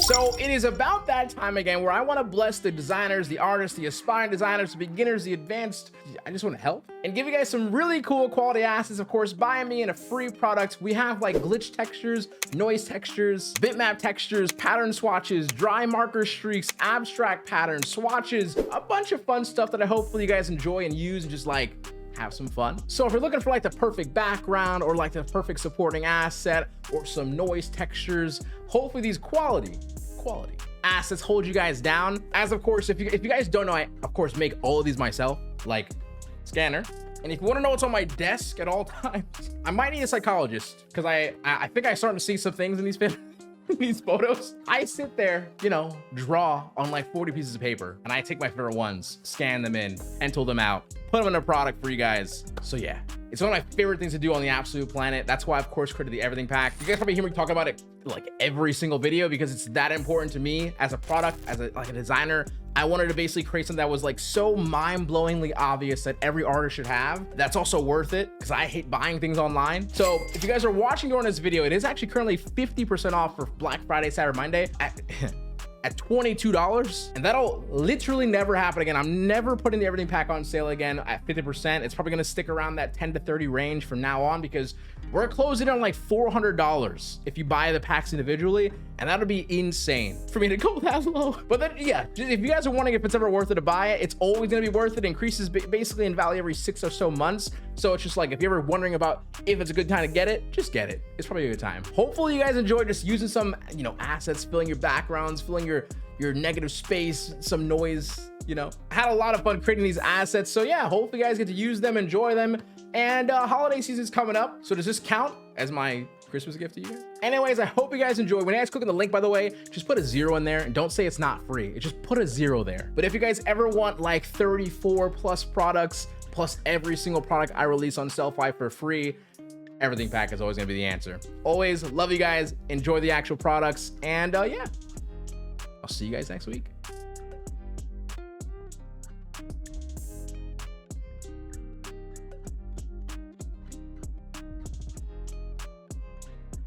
So it is about that time again where I want to bless the designers, the artists, the aspiring designers, the beginners, the advanced. I just want to help and give you guys some really cool quality assets, of course, by me in a free product. We have like glitch textures, noise textures, bitmap textures, pattern swatches, dry marker streaks, abstract patterns, swatches, a bunch of fun stuff that I hopefully you guys enjoy and use and just like have some fun. So if you're looking for like the perfect background or like the perfect supporting asset or some noise textures, hopefully these quality assets hold you guys down. As of course, if you guys don't know, I of course make all of these myself, like scanner. And if you want to know what's on my desk at all times, I might need a psychologist because I think I'm starting to see some things in these photos. I sit there, you know, draw on like 40 pieces of paper and I take my favorite ones, scan them in, pencil them out, put them in a product for you guys. So yeah, it's one of my favorite things to do on the absolute planet. That's why, of course, created the everything pack. You guys probably hear me talk about it like every single video because it's that important to me as a product, as a designer. I wanted to basically create something that was like so mind-blowingly obvious that every artist should have. That's also worth it because I hate buying things online. So if you guys are watching during this video, it is actually currently 50% off for Black Friday, Cyber Monday at $22, and that'll literally never happen again. I'm never putting the everything pack on sale again at 50%. It's probably gonna stick around that 10 to 30 range from now on because we're closing on like $400 if you buy the packs individually, and that'll be insane for me to go that low. But then yeah, if you guys are wondering if it's ever worth it to buy it, it's always gonna be worth it. It increases basically in value every 6 or so months. So it's just like, if you're ever wondering about if it's a good time to get it, just get it. It's probably a good time. Hopefully you guys enjoyed just using some, you know, assets, filling your backgrounds, filling your negative space, some noise, you know. I had a lot of fun creating these assets. So yeah, hopefully you guys get to use them, enjoy them. And holiday season's coming up. So does this count as my Christmas gift to you guys? Anyways, I hope you guys enjoy. When you guys click on the link, by the way, just put a 0 in there and don't say it's not free. Just put a 0 there. But if you guys ever want like 34 plus products, plus every single product I release on Sellfy for free, everything pack is always gonna be the answer. Always love you guys, enjoy the actual products, and yeah, I'll see you guys next week.